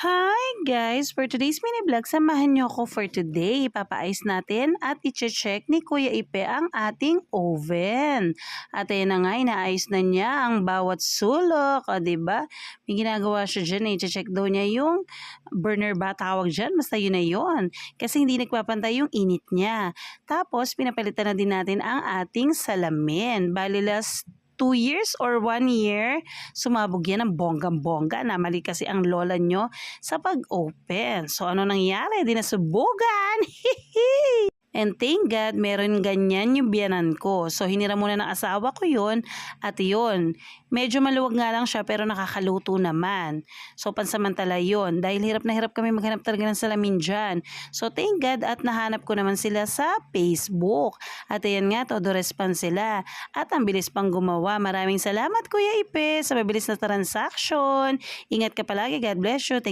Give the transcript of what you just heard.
Hi guys! For today's mini vlog, samahan niyo ako for today. Ipapaayos natin at i-check ni Kuya Ipe ang ating oven. At ayan na nga, inaayos na niya ang bawat sulok. O, diba? May ginagawa siya dyan. I-check daw niya yung burner ba tawag dyan. Basta yun na yun. Kasi hindi nagpapantay yung init niya. Tapos, pinapalitan na din natin ang ating salamin. Bali last 2 years or 1 year, sumabog yan ng bonggang-bongga. Namali kasi ang lola nyo sa pag-open. So, ano nangyari? Di nasubugan. And thank God, meron ganyan yung biyanan ko. So, hinira muna ng asawa ko yun. At yun, medyo maluwag nga lang siya pero nakakaluto naman. So, pansamantala yun. Dahil hirap na hirap kami maghanap talaga ng salamin dyan. So, thank God at nahanap ko naman sila sa Facebook. At ayan nga, todo response sila. At ang bilis pang gumawa. Maraming salamat Kuya Ipe sa mabilis na transaction. Ingat ka palagi. God bless you. Thank you.